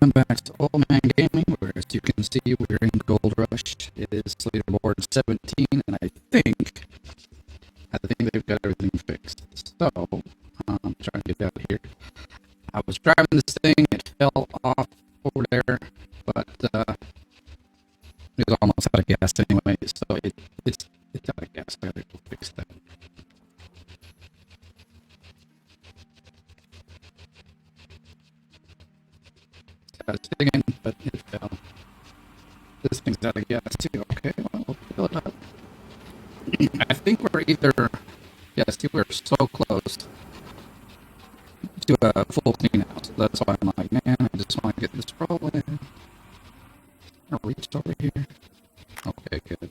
Welcome back to Old Man Gaming, where as you can see, we're in Gold Rush. It is leaderboard 17, and I think they've got everything fixed. So, I'm trying to get out of here. I was driving this thing, it fell off over there, but it was almost out of gas anyway, so it's out of gas. I gotta go fix that. I was digging, but it fell. This thing's out of gas too. Okay, well, we'll fill it up. I think we're either, yeah, see, we're so close to a full clean out. So that's why I'm like, man, I just want to get this rolling. I'll reach over here. Okay, good.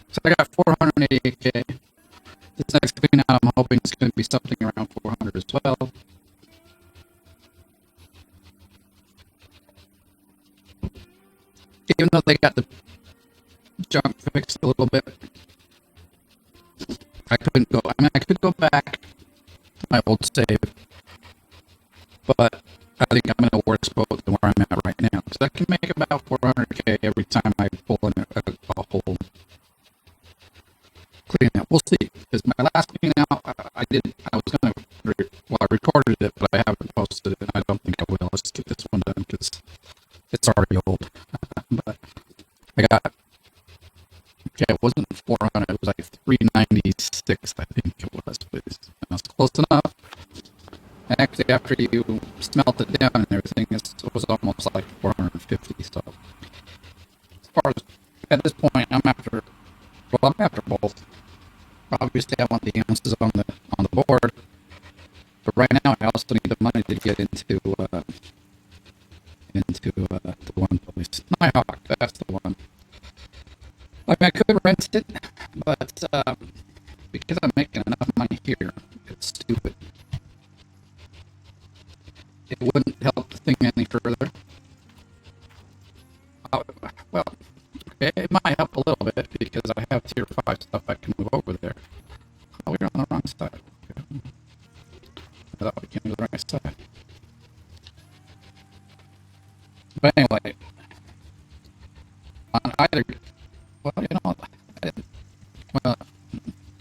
So I got 488K. This next clean out, I'm hoping it's going to be something around 400 as well. Even though they got the junk fixed a little bit, I couldn't go. I mean, I could go back to my old save, but I think I'm in a worse boat than where I'm at right now. Because I can make about 400K every time I pull in a whole clean out. We'll see. Because my last clean out, I was going to, well, I recorded it, but I haven't posted it, and I don't think I will. Let's just get this one done because it's already old. But I got, okay, it wasn't 400, it was like 396, I think it was, but it was close enough. And actually, after you smelt it down and everything, it was almost like 450. So, as far as at this point, I'm after both. Obviously, I want the ounces on the board, but right now, I also need the money to get into the one place. Nighthawk, that's the one. I mean, I could rent it, but because I'm making enough money here, it's stupid. It wouldn't help the thing any further. Well, it might help a little bit because I have tier 5 stuff I can move over there. Oh, we're on the wrong side. Okay. I thought we came to the right side. But anyway, on either, well, you know, well,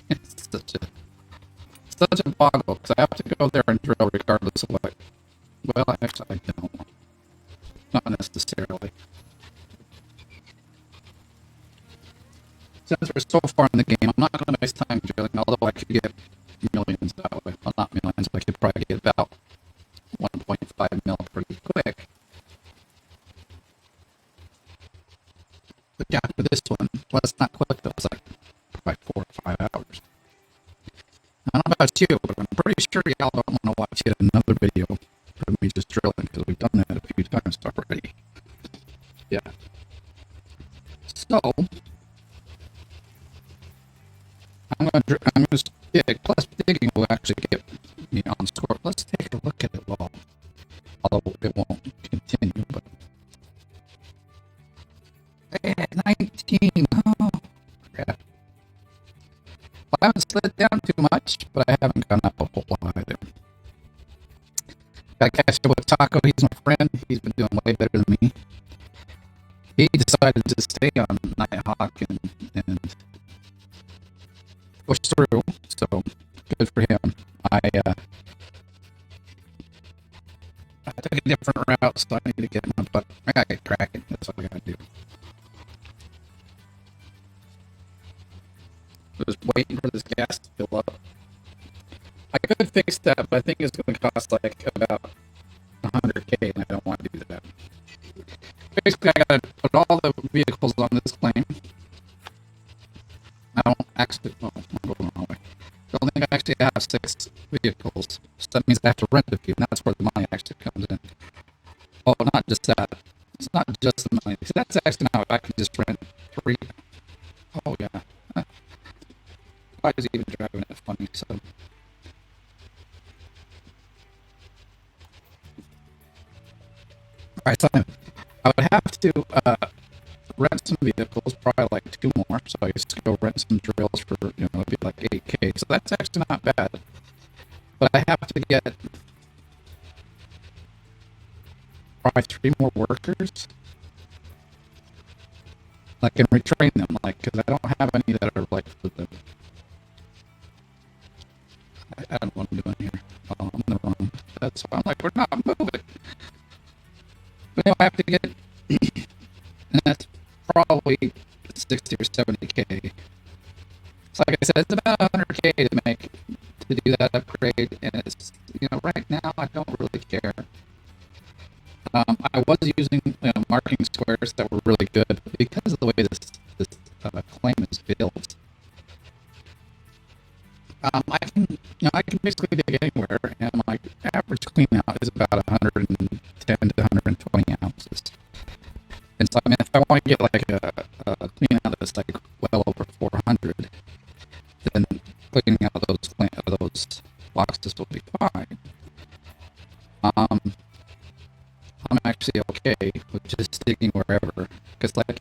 it's such a boggle because I have to go there and drill regardless of what. Well, actually, I don't. Not necessarily. Since we're so far in the game, I'm not going to waste time drilling, although I could get millions that way. Well, not millions, but I could probably get about 1.5 mil pretty quick. But yeah, for this one, well, it's not quick, though. It's like probably 4 or 5 hours. I don't know about you, but I'm pretty sure y'all don't want to watch yet another video of me just drilling, because we've done that a few times already. Yeah. So, I'm going to dig, plus digging will actually get me on score. Let's take a look at it all. Although it won't continue, but. Hey, 19! Oh, crap. Well, I haven't slid down too much, but I haven't gone up a whole lot either. Got to catch up with Taco. He's my friend. He's been doing way better than me. He decided to stay on Nighthawk and push through, so good for him. I took a different route, so I need to get my butt. I gotta get cracking. That's what I gotta do. Just waiting for this gas to fill up. I could fix that, but I think it's going to cost like about 100K, and I don't want to do that. Basically, I got to put all the vehicles on this claim. I don't actually, oh, I'm going the wrong way. I don't think I actually have 6 vehicles, so that means I have to rent a few, and that's where the money actually comes in. Oh, not just that. It's not just the money. See, that's actually now I can just rent 3. Oh, yeah. I was even driving it funny, so. Alright, so I would have to rent some vehicles, probably like 2 more, so I used to go rent some drills for, it'd be like 8K, so that's actually not bad. But I have to get probably 3 more workers. Like, and retrain them, like, because I don't have any that are like for the. I don't know what I'm doing here. Oh, I'm in the wrong. That's why I'm like, we're not moving. But anyway, I have to get, and that's probably 60 or 70K. So like I said, it's about 100K to make to do that upgrade, and it's right now I don't really care. I was using marking squares that were really good, but because of the way this claim is built, I can basically dig anywhere, and my average clean out is about 110 to 120 ounces. And so, I mean, if I want to get like a clean out that's like well over 400, then cleaning out those boxes will be fine. I'm actually okay with just digging wherever, because like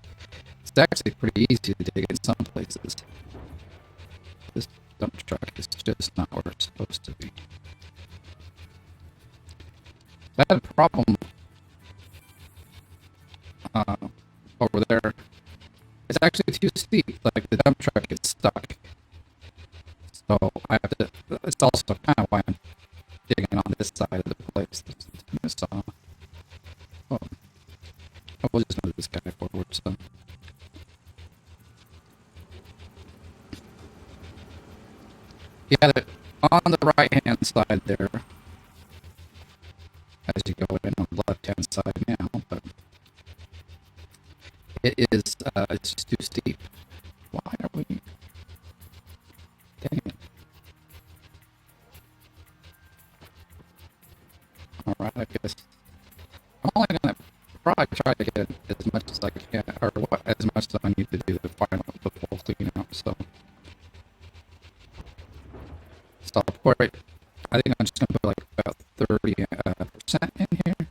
it's actually pretty easy to dig in some places. This dump truck is just not where it's supposed to be. I had a problem over there. It's actually too steep. Like the dump truck is stuck. So I have to. It's also kind of why I'm digging on this side of the place. Oh, I will just move this guy forward. So. Yeah, on the right-hand side there, as you go in on the left-hand side now, but it is, it's just too steep. Why are we? Dang it. Alright, I guess. I'm only gonna probably try to get as much as I can, or as much as I need to do the full clean out, so. So I'll pour it. I think I'm just gonna put like about 30% in here.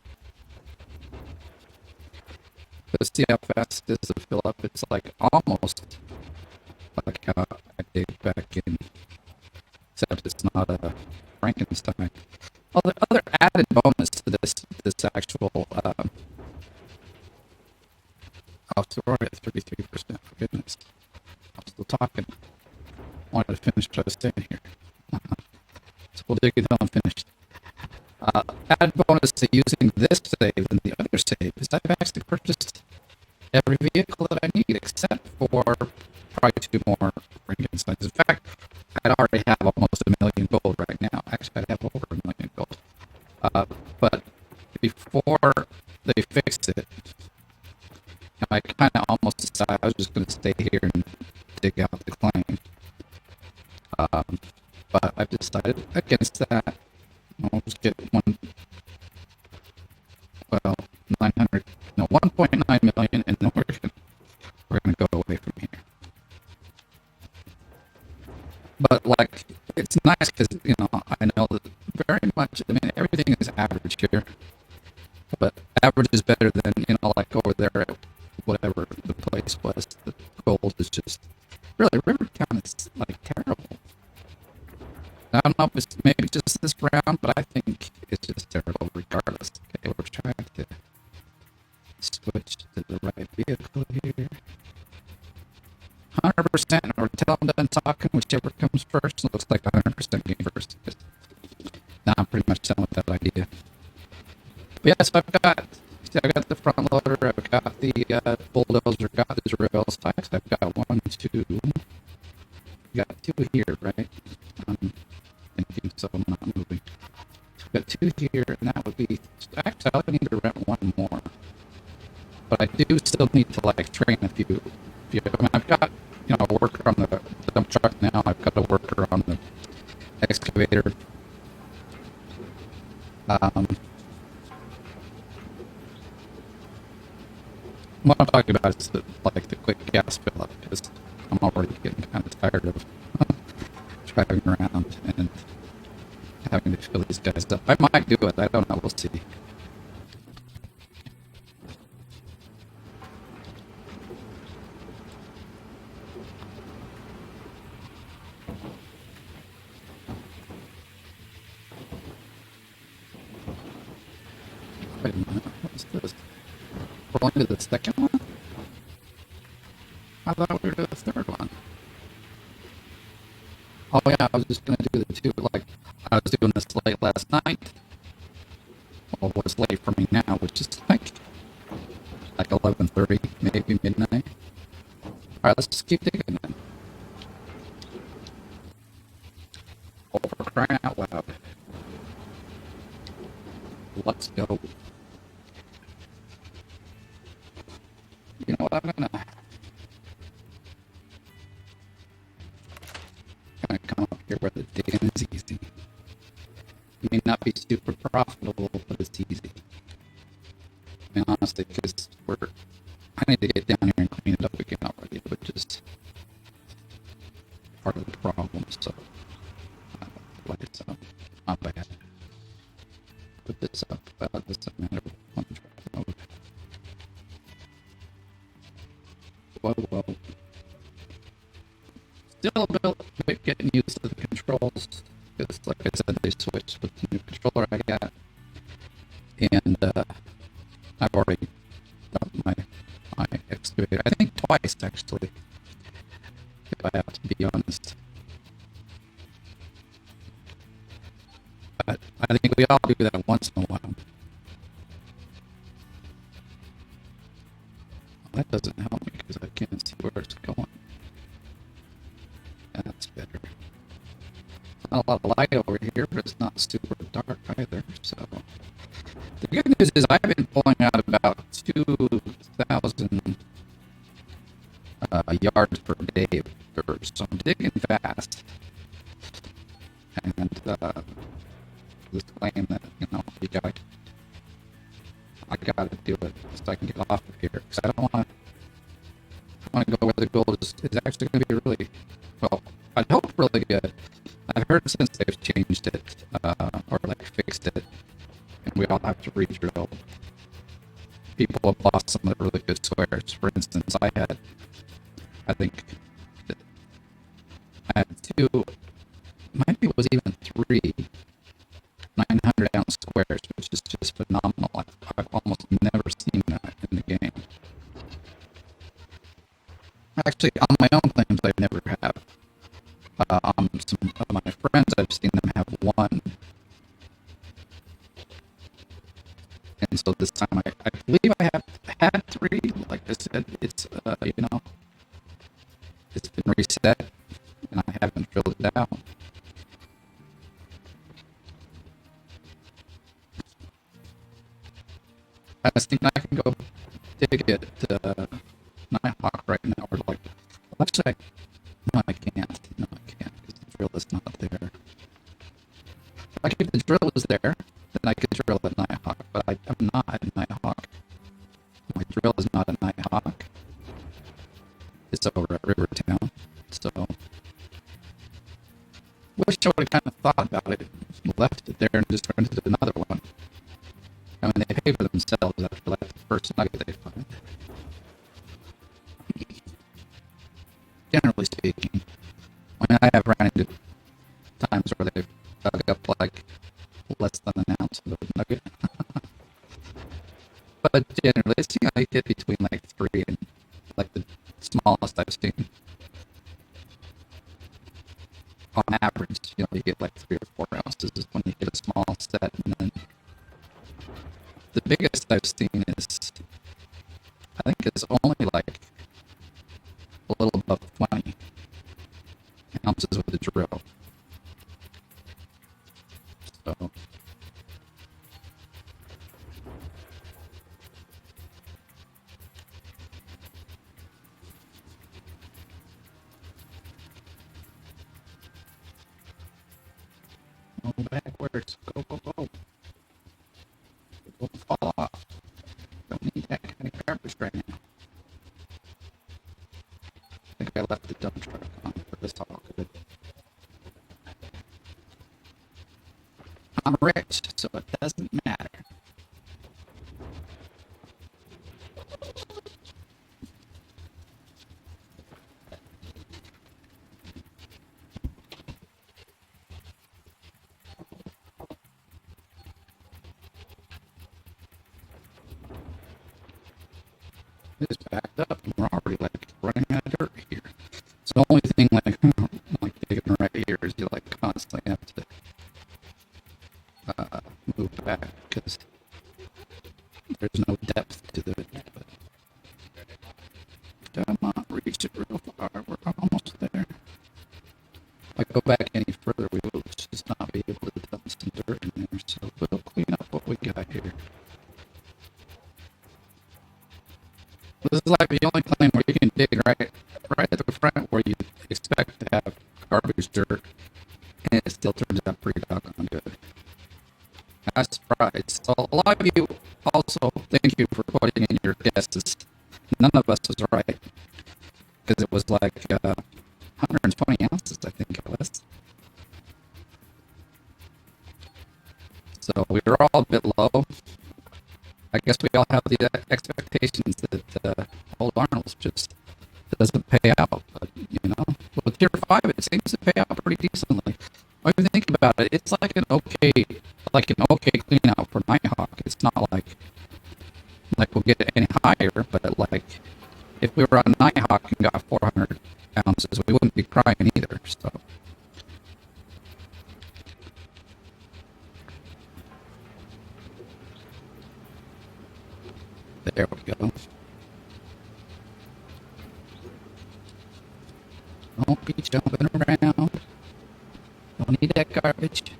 But see how fast it is to fill up. It's like almost like how I did back in, except it's not a Frankenstein. Well, the other added bonus to this actual, oh, so we're at 33%. For goodness, I'm still talking. Wanted to finish what I was saying here. So we'll dig it until I'm finished. Added bonus to using this save and the other save is I've actually purchased every vehicle that I need except for probably 2 more Frankensteins. In fact, I'd already have almost 1,000,000 gold right now. Actually, I'd have over 1,000,000 gold. But before they fixed it, I kind of almost decided I was just going to stay here and dig out the claim. But I've decided against that. I'll just get 900, no, 1.9 million, and then we're gonna go away from here. But like, it's nice because I know that very much. I mean, everything is average here, but average is better than like over there at whatever the place was. The gold is just really Rivertown is like terrible. I don't know if it's maybe just this round, but I think it's just terrible regardless. Okay, we're trying to switch to the right vehicle here. 100%, or tell them done talking, whichever comes first. It looks like 100% game first. Now I'm pretty much done with that idea. But yeah, so I got the front loader, I've got the bulldozer, got the drill sites, I've got 1, 2, got 2 here, right? Thinking so I'm not moving. Got 2 here, and that would be actually I need to rent 1 more. But I do still need to like train a few. I mean, I've got a worker on the dump truck now. I've got a worker on the excavator. What I'm talking about is the quick gas fill up, because I'm already getting kind of tired of driving around and having to fill these guys up. I might do it. I don't know. We'll see. Wait a minute. What's this? We're only to the second one? I thought we were to the third one. Oh yeah, I was just gonna do the two, like, I was doing this late last night. Well, what's late for me now, which is like 11:30, maybe midnight. Alright, let's just keep digging then. Oh, for crying out loud. Let's go. You know what, I'm gonna come up here where the digging is easy. It may not be super profitable, but it's easy. I mean, honestly, because I need to get down here and clean it up again already, which is part of the problem, so, like it's not bad. Put this up, doesn't matter one track mode. Whoa. Still a bit getting used to the controls, because like I said, they switched with the new controller I got, and I've already done my excavator, I think twice actually, if I have to be honest. But I think we all do that once in a while. Well, that doesn't help me because I can't see where it's going. That's better. Not a lot of light over here, but it's not super dark either, so. The good news is I've been pulling out about 2,000 yards per day of dirt, so I'm digging fast. And this claim that, I gotta do it so I can get off of here, because I don't want to go where the gold is actually going to be really, well, I'd hope really good. I've heard since they've changed it, or like fixed it, and we all have to re-drill. People have lost some of the really good squares. For instance, I think I had two, maybe it was even three 900-ounce squares, which is just phenomenal. I've almost never seen that in the game. Actually, on my own claims, I never have. On some of my friends, I've seen them have one. And so this time, I believe I have had three. Like I said, it's, it's been reset, and I haven't filled it out. I just think I can go dig it Nighthawk right now, or like, well, actually, no, I can't. No, I can't, because the drill is not there. Like, if the drill is there, then I could drill at Nighthawk, but I'm not at Nighthawk. My drill is not at Nighthawk. It's over at Rivertown, so. Wish I would have kind of thought about it, left it there, and just rented another one. I mean, they pay for themselves after like the first nugget they find. Generally speaking, I have ran into times where they've dug up like less than an ounce of a nugget. But generally, it's, they hit between like 3 and like the smallest I've seen. On average, you get like 3 or 4 ounces when you get a small set, and then the biggest I've seen is, I think it's only like a little above 20 ounces with the drill. So, go backwards. Go. Don't fall off. Don't need that kind of garbage right now. I think I left the dump truck on for this all good. I'm rich, so it doesn't matter. move back because there's no depth to it. But come on, reach it real far. We're almost there. If I go back any further, we will just not be able to dump some dirt in there. So we'll clean up what we got here. This is like the only plane where you can dig right at the front where you expect to have garbage dirt, and it still turns out pretty doggone good. I'm surprised. So a lot of you also thank you for putting in your guesses. None of us was right because it was like 120 ounces, I think it was. So we were all a bit low. I guess we all have the expectations that Old Arnold's just doesn't pay out. But, with Tier 5, it seems to pay out pretty decently. When you think about it, it's like an okay clean out for Nighthawk. It's not like we'll get it any higher, but like if we were on Nighthawk and got 400 ounces, we wouldn't be crying either. So. There we go. Don't be jumping around. Don't need that garbage.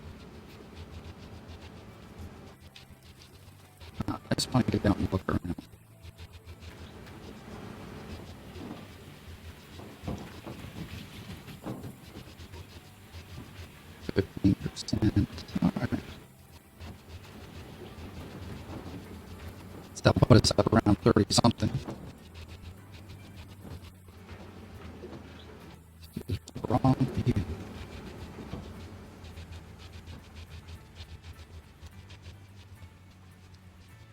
I just want to get down and look around. %. Alright. That'll put us up around 30 something. Wrong view.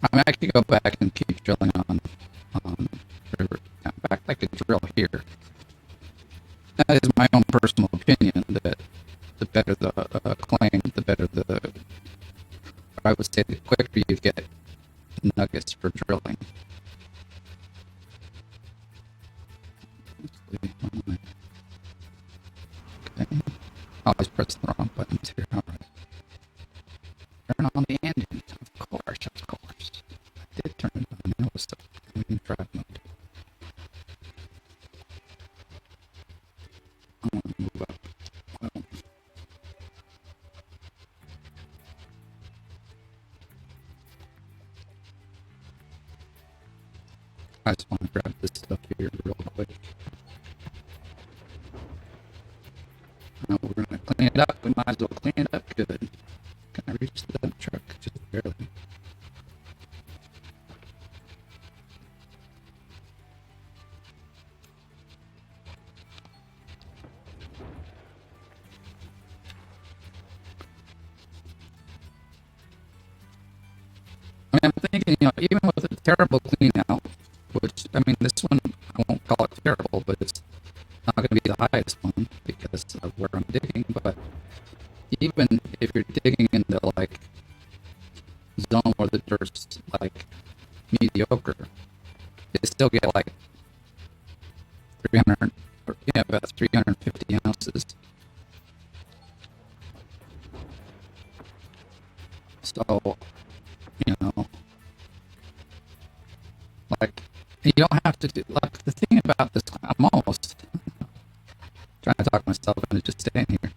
I mean, I could go back and keep drilling on river. In fact, I could drill here. That is my own personal opinion. That the better the claim, the better the. I would say the quicker you get nuggets for drilling. Okay. Oh, I just pressed the wrong buttons here. Alright. Turn on the engine. Of course. I did turn it on. It was in drive mode. I want to move up. Well, I just want to grab this stuff here real quick. Now we're going to clean it up. We might as well clean it up good. Can I reach the truck? Just barely. I mean, I'm thinking, even with a terrible clean out, which, I mean, this one, I won't call it terrible, but it's not going to be the highest one because of where I'm digging, but even if you're digging in the, like, zone where the dirt's, like, mediocre, you still get, like, 300, or, about 350 ounces. So, like, you don't have to do, like, the thing about this, I'm almost trying to talk myself into just staying here.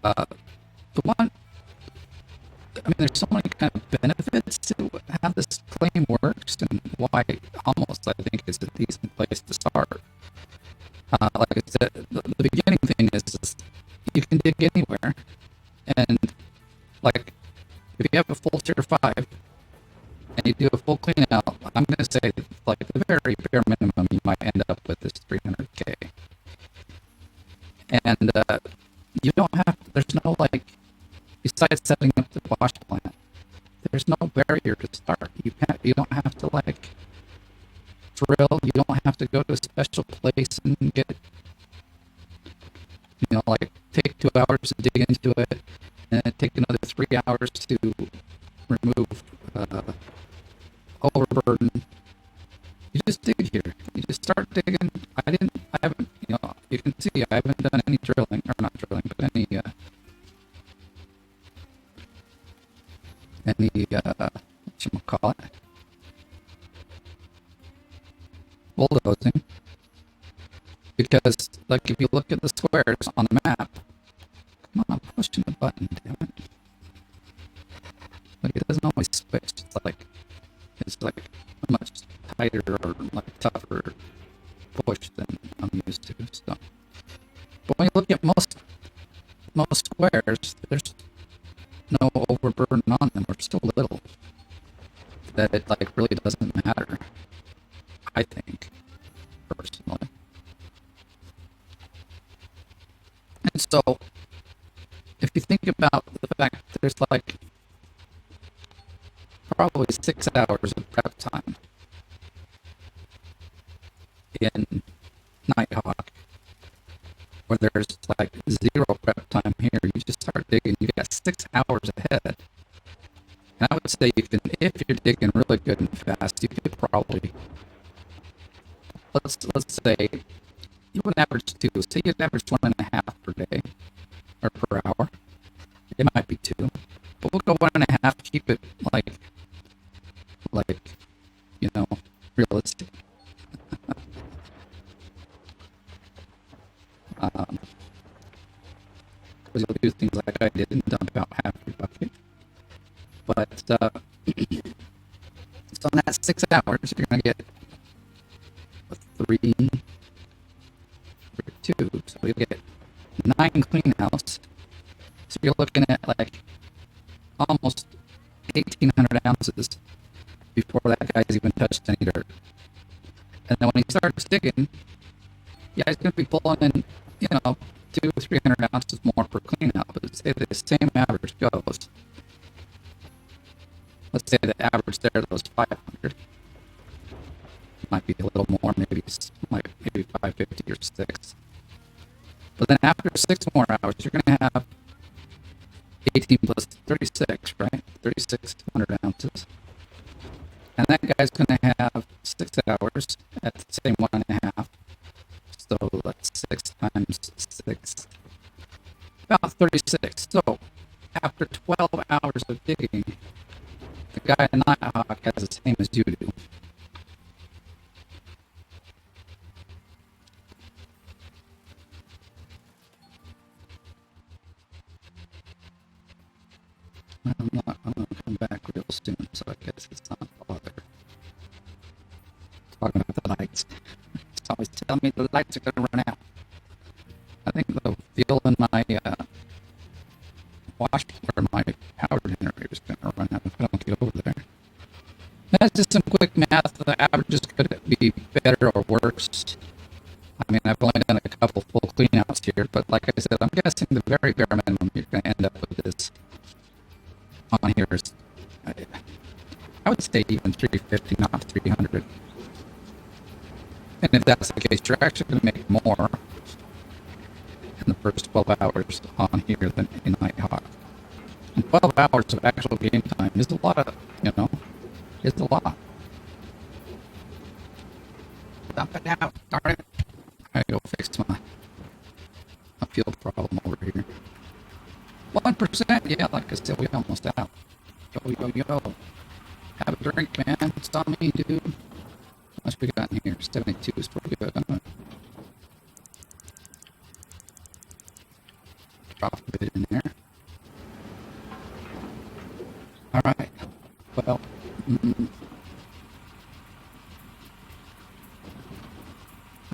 The one, I mean, there's so many kind of benefits to how this claim works and why almost I think it's a decent place to start. Like I said, the beginning thing is you can dig anywhere, and like if you have a full tier 5 and you do a full clean out, I'm going to say like the very bare minimum you might end up with is 300K. And you don't have, there's no like, besides setting up the wash plant, there's no barrier to start. You don't have to like drill. You don't have to go to a special place and get, like take 2 hours to dig into it, and then take another 3 hours to remove overburden. You just dig here. You just start digging. I haven't, you can see I haven't done any drilling, or not drilling, but any call it. Bulldozing. Because, like, if you look at the squares on the map, come on, I'm pushing the button, damn it. Like, it doesn't always switch. It's like a much tighter or like tougher push than I'm used to. So, but when you look at most squares, there's no overburden on them. We're so little that it like really doesn't matter. I think, personally. And so, if you think about the fact that there's like probably 6 hours of prep time in Nighthawk, where there's like 0 prep time here, you just start digging, you got 6 hours ahead. And I would say you can, if you're digging really good and fast, you could probably, let's say, you would average 2. Say you'd average 1.5 per day, or per hour. It might be 2. But we'll go 1.5, keep it like, you know, realistic. Because you'll do things like I did and dump out half your bucket. But, so in that 6 hours, you're going to get 3 or 2. So you'll get 9 clean house. So you're looking at like almost 1,800 ounces before that guy's even touched any dirt. And then when he starts digging, yeah, he's going to be pulling in, 200-300 ounces more per clean out. But say the same average goes. Let's say the average there was 500. Might be a little more, maybe 550 or 6. But then after 6 more hours, you're going to have 18 plus 36, right? 3,600 ounces. And that guy's going to have 6 hours at the same 1.5. So that's 6 times 6. About 36. So after 12 hours of digging, the guy in Nighthawk has the same as you do. I'm going to come back real soon, so I guess it's not bother. Talking about the lights. It's always telling me the lights are going to run out. I think the fuel in my wash or my power generator is going to run out if I don't get over there. That's just some quick math. The averages could be better or worse. I mean, I've only done a couple full cleanouts here, but like I said, I'm guessing the very bare minimum you're going to end up with this on here is, I would say even 350, not 300. And if that's the case, you're actually going to make more in the first 12 hours on here than in Nighthawk. And 12 hours of actual game time is a lot of, it's a lot. Dump it out, darn it. I go fix my fuel problem over here. 1%, yeah, like I said, we almost out. Yo. Have a drink, man. It's on me, dude. How much we got in here? 72 is pretty good. I'm gonna drop a bit in there. Alright. Well,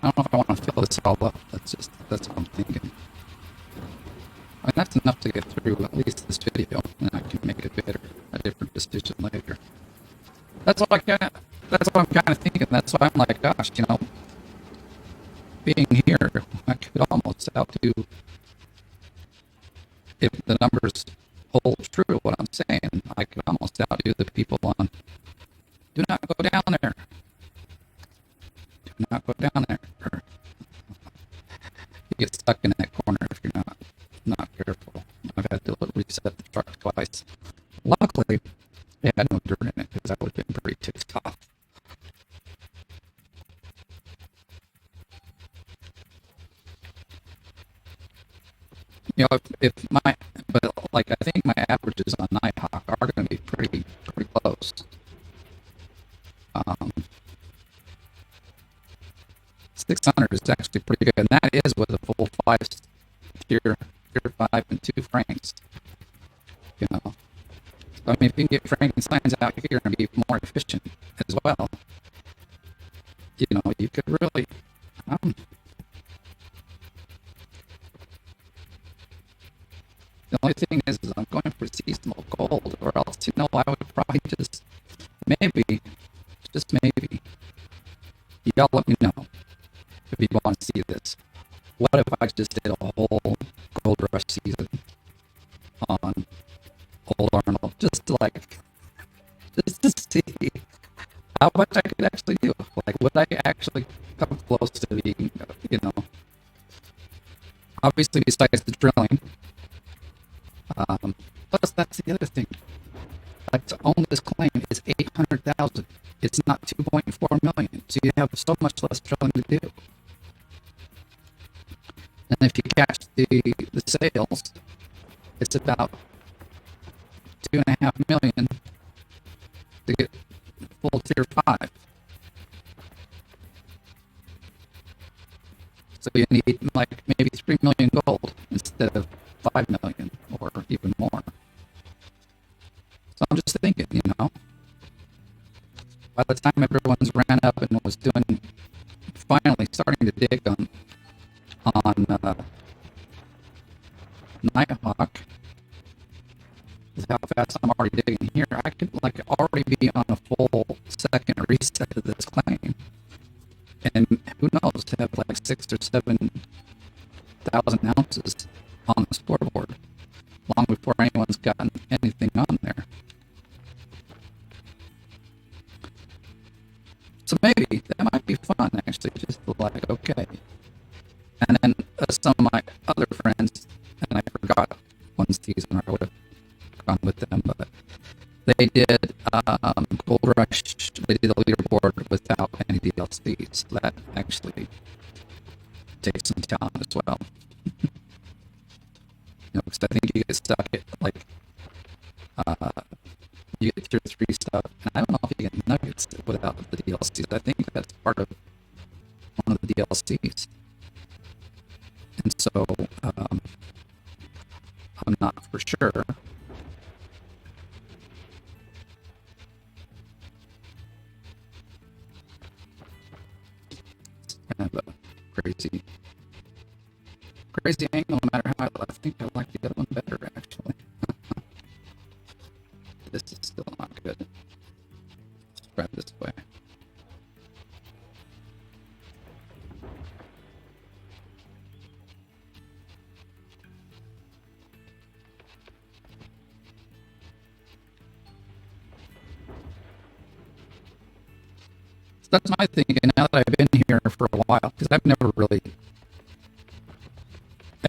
I don't know if I want to fill this all up. That's what I'm thinking. I mean, that's enough to get through at least this video, and I can make a different decision later. That's what I'm kind of thinking. That's why I'm like, gosh, being here, I could almost outdo, if the numbers hold true, what I'm saying, I could almost outdo the people on, do not go down there. Do not go down there. You get stuck in that corner if you're not careful. I've had to reset the truck twice. Luckily, it had no dirt in it because I would have been pretty ticked off. But like I think my averages on Nighthawk are going to be pretty close. 600 is actually pretty good, and that is with a full tier 5 and 2 frames. You know, so, I mean, if you can get Frankenstein's out here and be more efficient as well, you know, you could really. The only thing is I'm going for seasonal gold, or else, you know, I would probably just maybe, y'all let me know if you want to see this. What if I just did a whole Gold Rush season on Old Arnold, just to see how much I could actually do? Like, would I actually come close to being, you know, obviously besides the drilling. Plus, that's the other thing. Like, to own this claim is 800,000. It's not 2.4 million, so you have so much less drilling to do. And if you catch the sales, it's about 2.5 million to get full tier 5. So you need like maybe 3 million gold instead of 5 million or even more. So I'm just thinking, you know, by the time everyone's ran up and was doing, finally starting to dig on Nighthawk, is how fast I'm already digging here. I could like already be on a full second reset of this claim, and who knows, to have like 6,000 or 7,000 ounces on the scoreboard long before anyone's gotten anything on there. So maybe that might be fun, actually, just to like, okay. And then some of my other friends, and I forgot one season, or I would have gone with them, but they did Gold Rush, they did a leaderboard without any DLCs. So that actually takes some talent as well. You know, because I think you get stuck at like, you get tier 3 stuff, and I don't know if you get nuggets without the DLCs. I think that's part of one of the DLCs. And so, I'm not for sure. It's kind of a crazy angle, no matter how I think I like the other one better, actually. This is still not good. Let's try this way. So that's my thinking now that I've been here for a while, because I've never really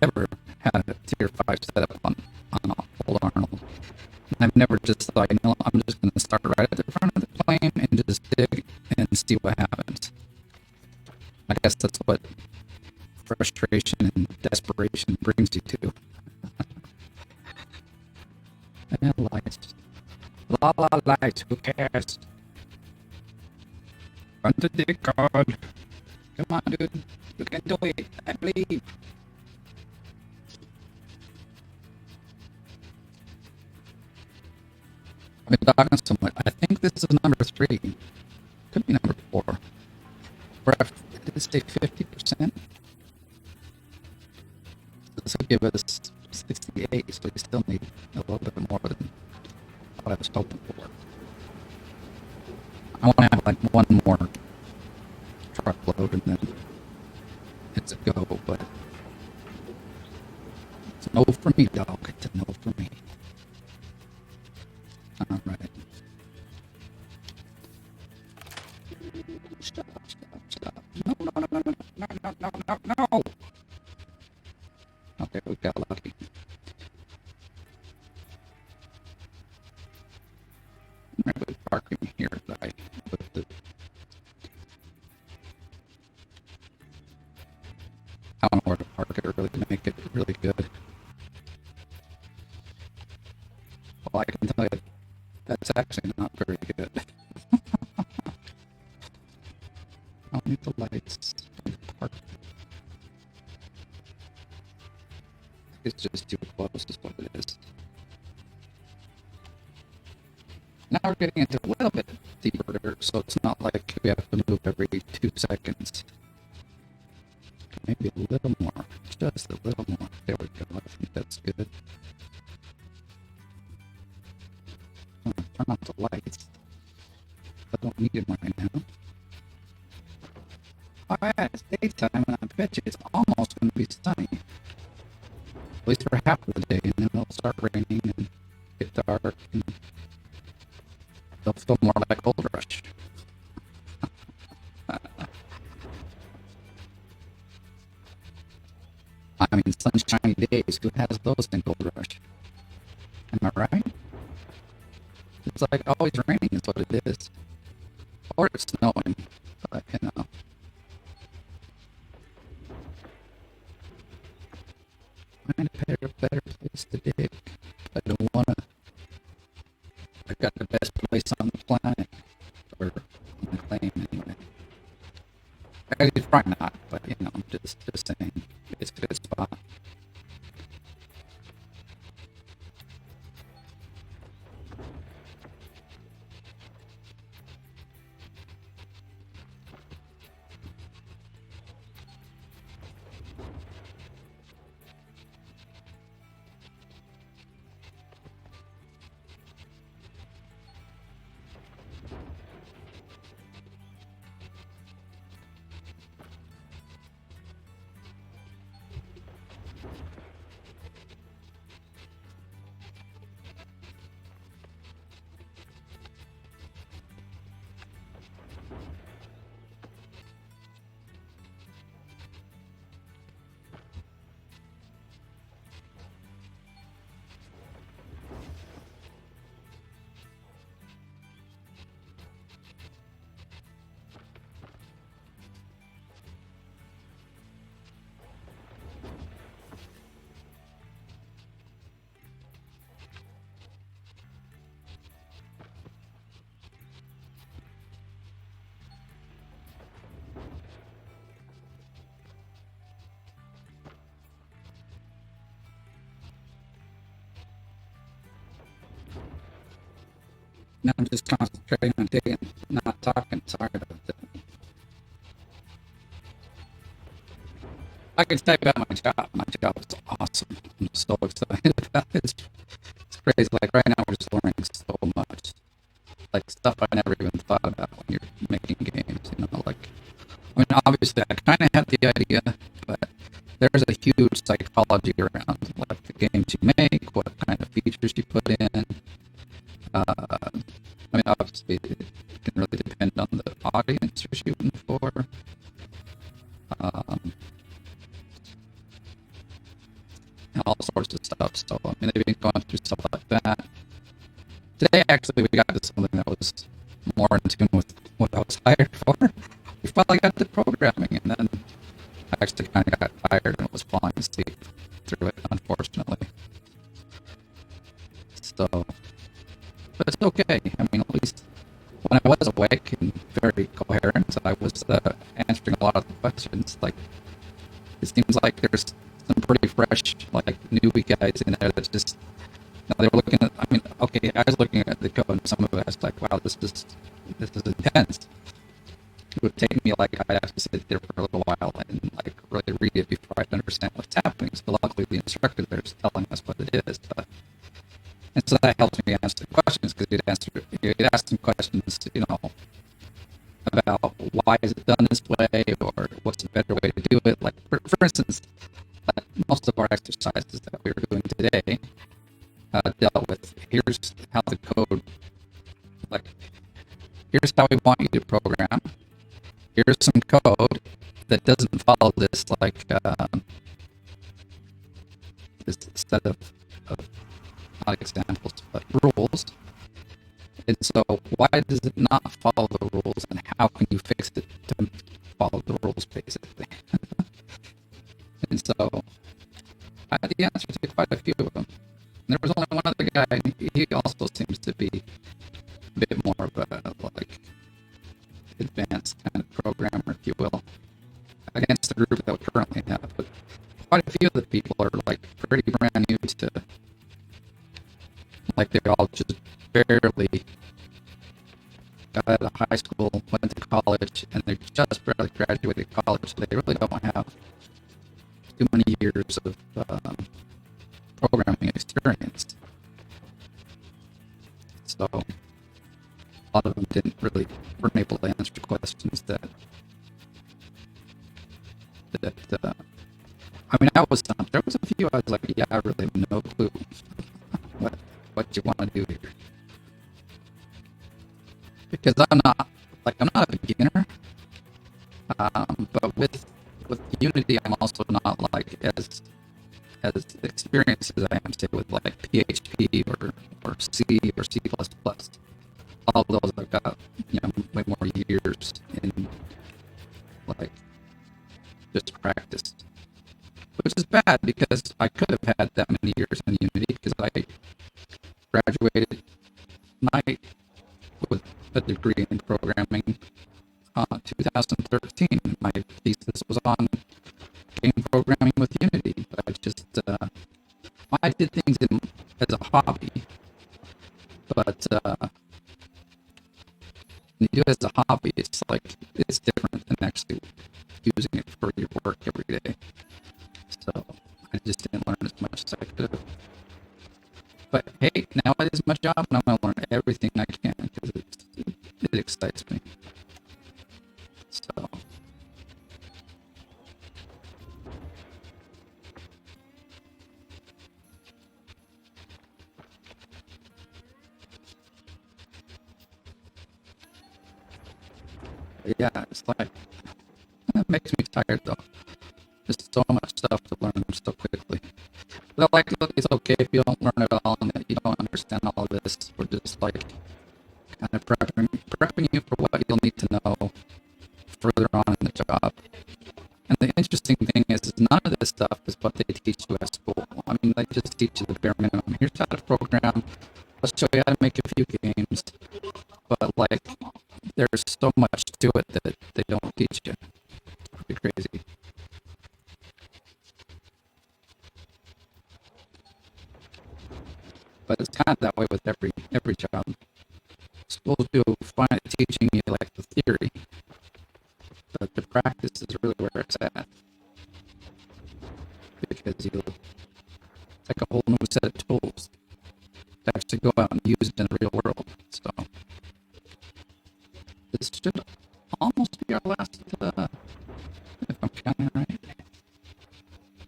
ever had a tier 5 setup on Old Arnold. I've never just thought, you know, I'm just going to start right at the front of the plane and just dig and see what happens. I guess that's what frustration and desperation brings you to. And lights. Lights, who cares? Run to dig, God. Come on, dude. You can do it. I believe. I've been talking so much. I think this is number 3. Could be number 4. Did it say 50%? This will give us 68, so we still need a little bit more than what I was hoping for. I want to have like one more truckload and then it's a go, but it's a no for me, dog. It's a no for me. All right. Stop. No. Okay, we got lucky. I'm going to put parking here, but I put the... I don't know where to park it really to make it really good. Well, I can tell you that's actually not very good. I'll need the lights. It's just too close, is what it is. Now we're getting into a little bit deeper dirt, so it's not like we have to move every 2 seconds. Maybe a little more, just a little more. There we go. I think that's good. Turn off the lights. I don't need them right now. Oh yeah, it's daytime, and I bet you it's almost going to be sunny. At least for half of the day, and then it'll start raining and get dark, and it'll feel more like Old Rush. I mean, sunshiny days. Who has those in Gold Rush? Am I right? It's like always raining is what it is. Or it's snowing. But, you know. Find a better place to dig. I don't want to. I got the best place on the planet. Or on the claim, anyway. It's probably not, but, you know, I'm just saying. It's a good spot. Now I'm just concentrating on digging, not talking. Sorry about that. I can tell you about my job. My job is awesome. I'm so excited about it. It's crazy. Like right now, we're just learning so much. Like stuff I never even thought about when you're making games. You know, like I mean, obviously, I kind of had the idea, but there's a huge psychology around like the games you make, what kind of features you put in. I mean, obviously, it can really depend on the audience you're shooting for. And all sorts of stuff. So, I mean, they've been going through stuff like that. Today, actually, we got to something that was more in tune with what I was hired for. We finally got to programming, and then I actually kind of got tired and was falling asleep through it, unfortunately. So, but it's okay. I mean, at least when I was awake and very coherent, I was answering a lot of the questions. Like, it seems like there's some pretty fresh, like, newbie guys in there that just, you know, they were looking at, I mean, okay, I was looking at the code and some of it, I was like, wow, this is intense. It would take me, like, I'd have to sit there for a little while and, like, really read it before I'd understand what's happening. So luckily the instructor there's telling us what it is. And so that helps me answer the questions, because he'd ask some questions, you know, about why is it done this way, or what's a better way to do it. Like, for instance, like most of our exercises that we were doing today dealt with, here's how the code, like, here's how we want you to program. Here's some code that doesn't follow this, like, this set of not examples, but rules. And so why does it not follow the rules, and how can you fix it to follow the rules, basically? And so I had the answer to quite a few of them. And there was only one other guy, and he also seems to be a bit more of a, like, advanced kind of programmer, if you will, against the group that we currently have. But quite a few of the people are like pretty brand new to, like they all just barely got out of high school, went to college, and they just barely graduated college. So they really don't have too many years of programming experience. So a lot of them weren't able to answer questions that I mean, there was a few I was like, yeah, I really have no clue what you want to do here, because I'm not a beginner, but with Unity, I'm also not like as experienced as I am, say, with like PHP or C or C++. All of those I've got, way more years in like just practice, which is bad because I could have had that many years in Unity because I graduated my with a degree in programming 2013. My thesis was on game programming with Unity, but I did things as a hobby, but when you do it as a hobby, it's different than actually using it for your work every day. So I just didn't learn as much as I could have. But hey, now it is my job, and I'm going to learn everything I can because it excites me. So yeah, it's like it makes me tired though. Just so much stuff to learn so quickly. But like, look, it's okay if you don't learn it all and that you don't understand all of this. We're just like kind of prepping you for what you'll need to know further on in the job. And the interesting thing is none of this stuff is what they teach you at school. I mean, they just teach you the bare minimum. Here's how to program. Let's show you how to make a few games. But like, there's so much to it that they don't teach you. It's pretty crazy. But it's kind of that way with every job. Schools do fine at teaching you like the theory, but the practice is really where it's at. Because it's like a whole new set of tools to actually go out and use it in the real world. So this should almost be our last, if I'm counting right.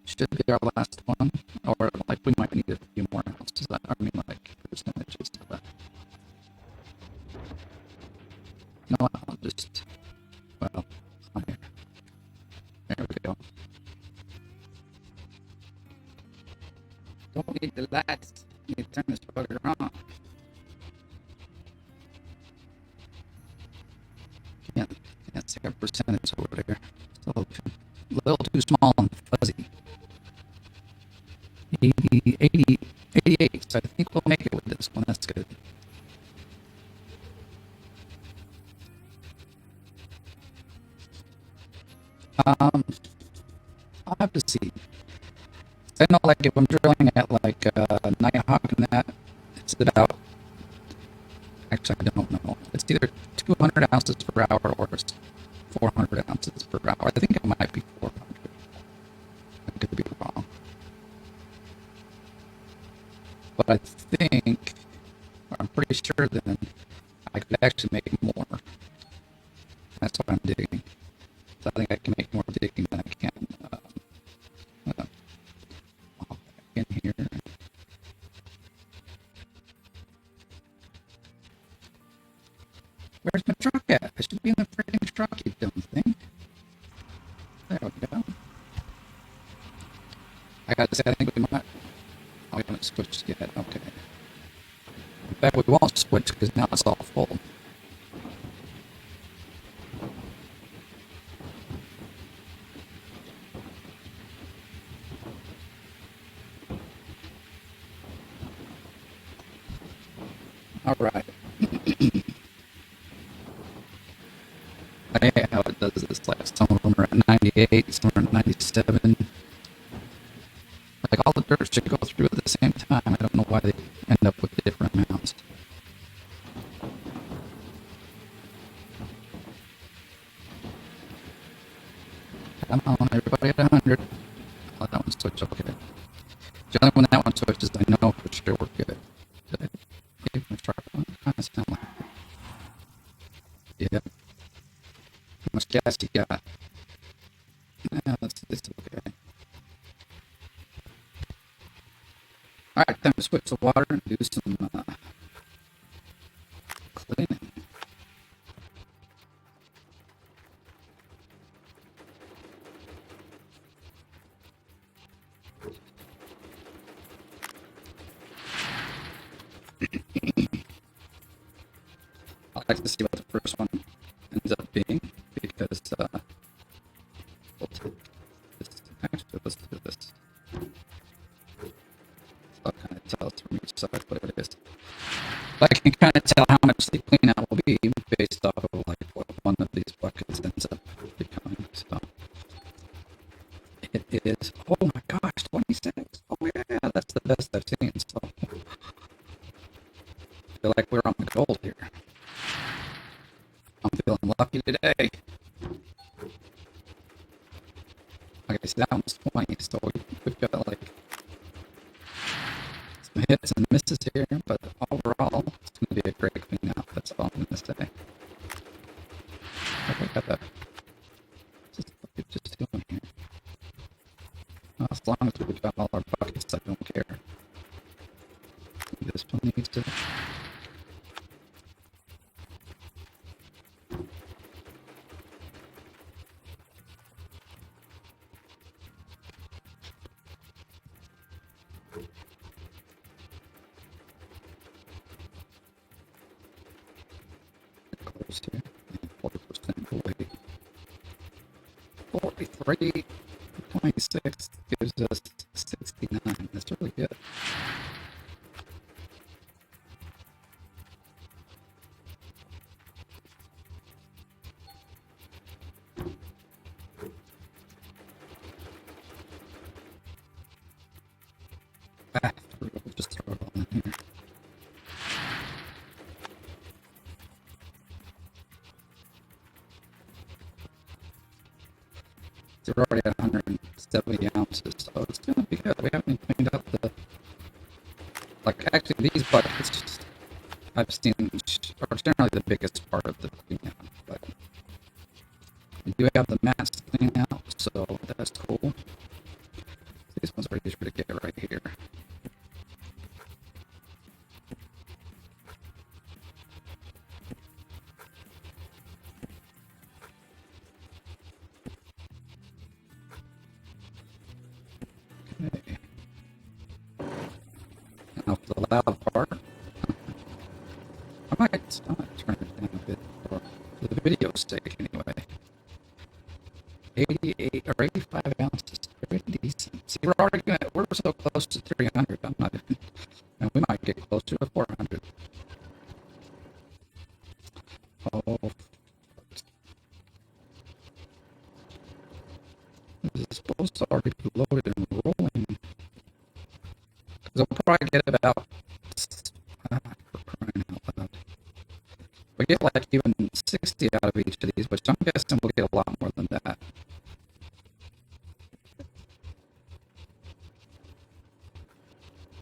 Should be our last one, or like we might need a few more ounces. I mean, like percentages of that. You know what? I'll just, well, here. There we go. Don't need the lights. You need to turn this bugger on. Can't see our percentage over there. It's a little too small and fuzzy. 88. So I think we'll make it with this one. That's good. I'll have to see. I know, like, if I'm drilling at like Nighthawk and that, it's about. Actually, I don't know. It's either 200 ounces per hour or it's 400 ounces per hour. I think it might be 400. I could be wrong. But I think, or I'm pretty sure then, I could actually make more. That's what I'm digging. So I think I can make more digging than I can in here. Where's my truck at? I should be in the freaking truck, you dumb thing. There we go. I gotta say, I think we might. Oh, we haven't switched yet. Okay. In fact, we won't switch because now it's all full. All right. I hate how it does this. Like some of them are at 98, some are at 97. should go through at the same time. I don't know why they end up with different amounts. Come on, everybody at 100. Oh, that one switched, okay. Generally, when that one switches, I know for sure we're good. Did I even try one? Kind of sound like it. Yeah. How much gas you got? Yeah, it's okay. Alright, time to switch the water and do some cleaning. I like to see what the first one ends up being because we'll take this. Actually, let's do this. So I'll kind of tell from each side what it is. But I can kind of tell how much the clean out will be based off of like what one of these buckets ends up becoming. So it is. Oh my gosh, 26. Oh yeah, that's the best I've seen. So I feel like we're on the gold here. I'm feeling lucky today. Like I said, that one's 20, so we've got like some hits and misses here, but overall, it's going to be a great clean out. That's all I'm going to say. Okay, got that. Just what we're just doing here. Well, as long as we've got all our buckets, I don't care. This one needs to. Close here. 40% away. 43. 26 gives us 69. That's really good. We'll just throw it all in here. So we're already at 170 ounces, so it's going to be good. We haven't cleaned up the. Like, actually, these buckets I've seen are generally the biggest part of the clean out, but we do have the mats to clean out, so that's cool. These ones are easier to get right here. Okay. Now for the loud part, I might turn it down a bit for the video's sake anyway. 88 or 85 ounces, pretty decent. See, we're so close to 300. I'm not even, and we might get closer to 400. Oh, this is supposed to already be loaded and rolling. Because I'll probably get about, for crying out loud. We get like even 60 out of each of these, which I'm guessing we'll get a lot more than that.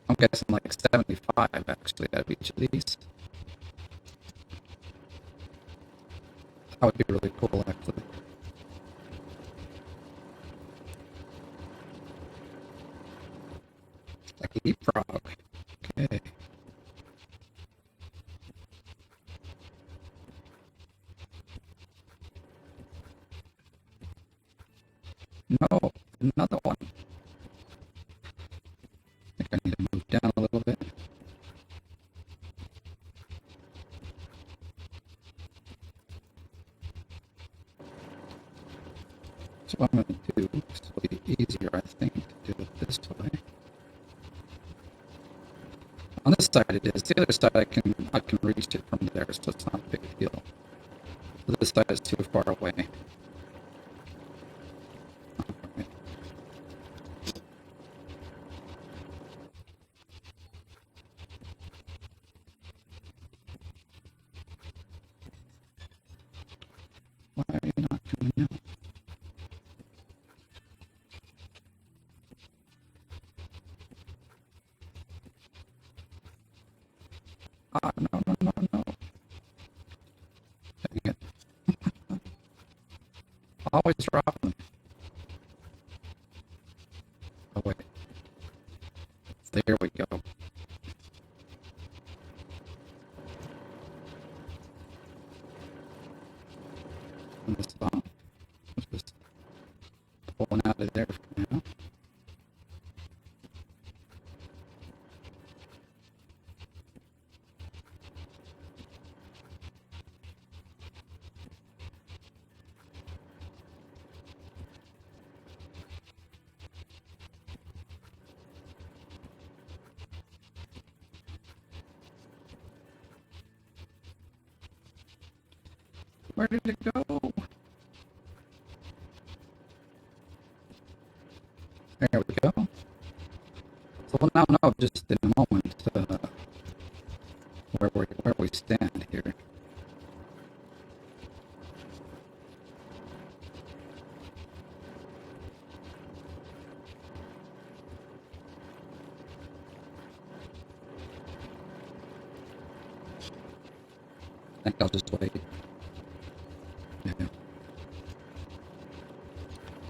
I'm guessing like 75 actually out of each of these. That would be really cool actually. Like leapfrog. Okay. No, another one. I think I need to move down a little bit. So what I'm going to do, it'll be easier, I think, to do it this way. On this side it is. The other side I can reach it from there, so it's not a big deal. This side is too far away. Okay. always dropping. Oh wait, there we go. And this bomb was just pulling out of there for now. Where did it go? There we go. So we'll now know just in a moment where we stand here. I think I'll just wait. Yeah.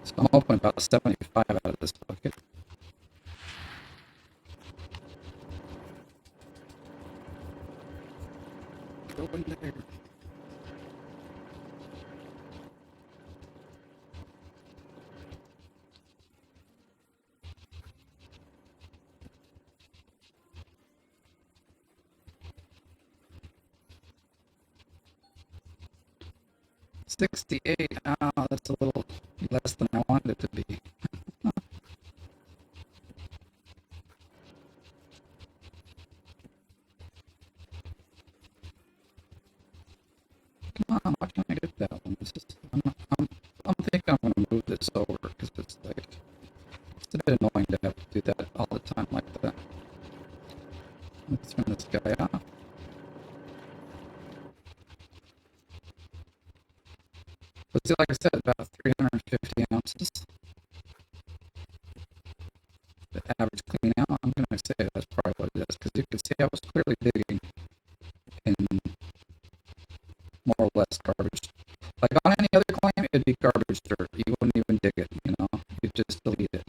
So I'm open about 75 out of this bucket. Go in there. $68. Oh, that's a little less than I wanted it to be. Come on, why can't I get that one? I'm thinking I'm going to move this over because it's like, it's a bit annoying to have to do that all the time like that. Let's turn this guy off. But see, like I said, about 350 ounces. The average clean out, I'm going to say that's probably what it is because you can see I was clearly digging in more or less garbage. Like on any other claim, it'd be garbage dirt. You wouldn't even dig it, you know? You'd just delete it.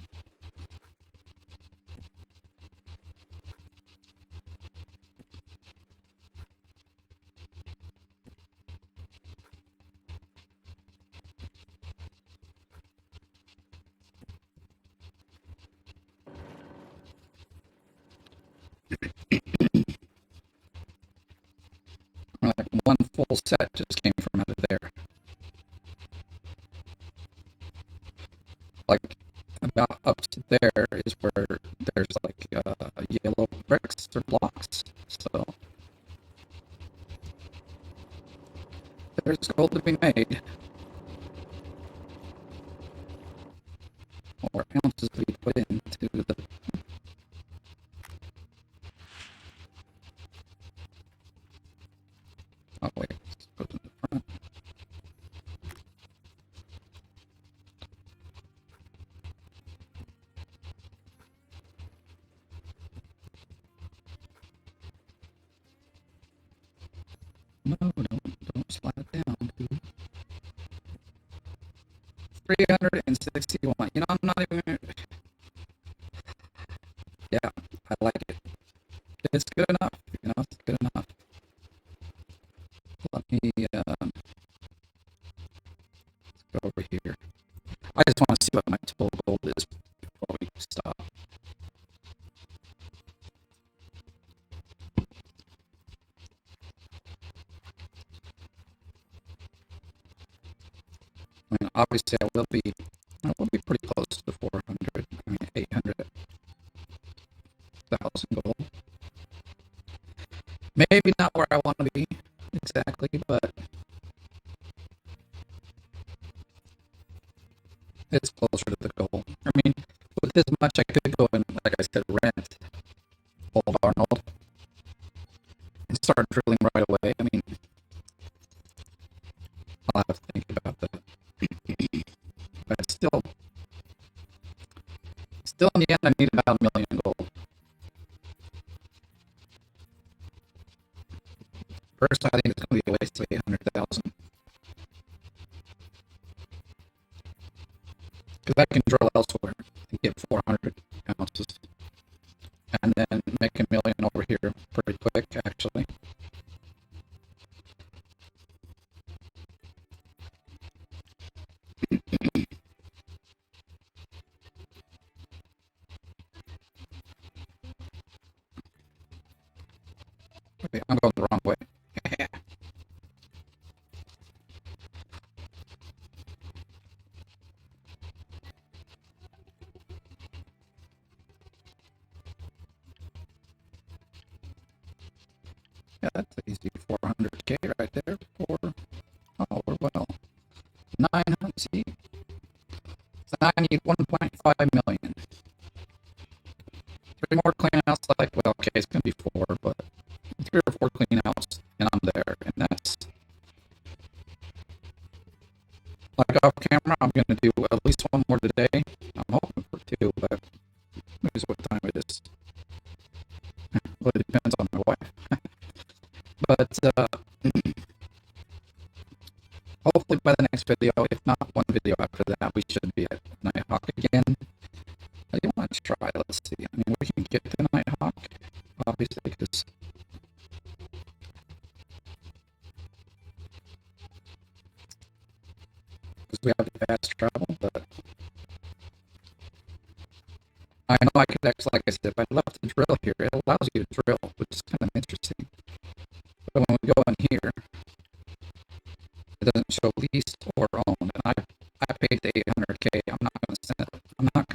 Like one full set just came from out of there. Like about up to there is where there's like yellow bricks or blocks. So there's gold to be made. Or ounces to be put into the. Oh wait, let's go to the front. No, don't slide it down, dude. 361. You know, I'm not even. Yeah, I like it. It's good enough. You know, it's good enough. Let me go over here. I just want to see what my total gold is before we stop. I mean, obviously, I will be pretty close to 400. I mean, 800,000 gold. Maybe not where I want to be exactly, but it's closer to the goal. I mean, with this much, I could go and, like I said, rent Old Arnold and start drilling right away. I mean, I'll have to think about that. But still in the end, I need about 1,000,000 gold. First, I think it's going to be a waste of 800,000. because I can drill elsewhere and get 400 ounces, and then make a million over here pretty quick, actually. Okay, I'm going the wrong way. Yeah, that's an easy 400K right there for, oh, well, 900, see? So now I need 1.5 million. 3 more clean outs, like, well, okay, it's going to be 4, but 3 or 4 clean outs, and I'm there, and that's, like, off camera, I'm going to do at least 1 more today. I'm hoping for 2, but here's what time it is. Well, it depends on my wife. But, hopefully by the next video, if not one video after that, we should be at Nighthawk again. I do want to try, let's see. I mean, we can get to Nighthawk, obviously, because we have the fast travel, but I know I could actually, like I said, if I left the drill here, it allows you to drill, which is kind of interesting. But when we go in here, it doesn't show leased or owned, and I paid the 800K. I'm not going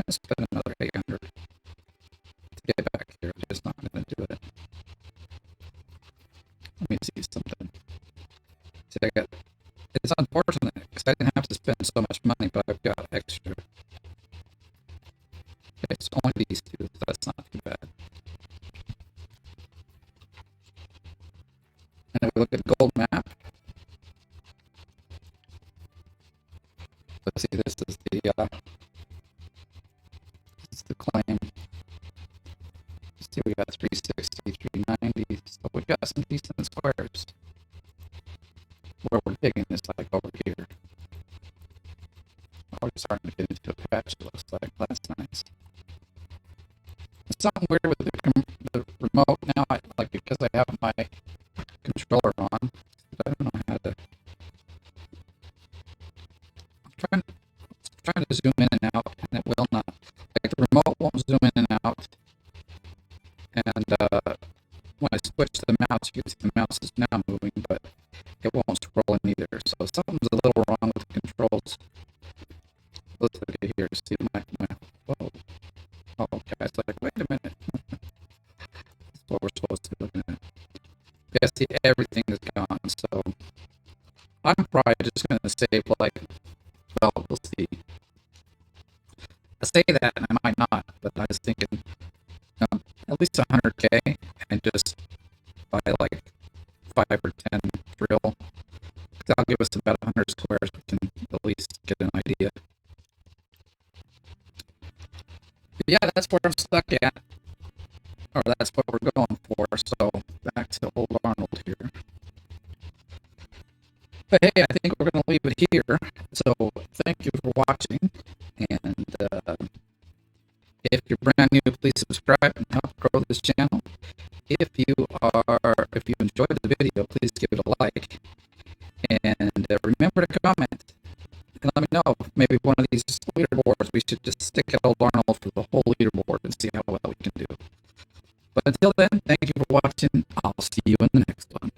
to spend another 800 to get back here. I'm just not going to do it. Let me see something. See, it's unfortunate because I didn't have to spend so much money, but I've got extra. It's only these 2, so that's not too bad. And if we look at the gold map, let's see, this is the claim. Let's see, we got 360, 390, so we got some decent squares. Where we're digging is like over here. Oh, we're starting to get into a patch, it looks like. That's nice. It's something weird with the remote now, like because I have my controller on, but I don't know how to. I'm trying to zoom in and out, and it will not. Like the remote won't zoom in and out, and when I switch to the mouse, you can see the mouse is now moving, but it won't scroll in either. So something's a little wrong with the controls. Let's look at here to see my whoa. Oh, okay. It's like, wait a minute. That's what we're supposed to be looking at. Yeah, see, everything is gone. So I'm probably just going to save, like, well, we'll see. I say that, and I might not, but I was thinking at least 100K and just buy like 5 or 10 drill. That'll give us about 100 squares. We can at least get an idea. But yeah, that's where I'm stuck at. Or that's what we're going for. So back to Old Arnold here. But hey, I think we're going to leave it here. So thank you for watching. And if you're brand new, please subscribe and help grow this channel. If you enjoyed the video, please give it a like. And remember to comment. And let me know if maybe one of these leaderboards, we should just stick at Old Arnold for the whole leaderboard and see how well we can do. But until then, thank you for watching. I'll see you in the next one.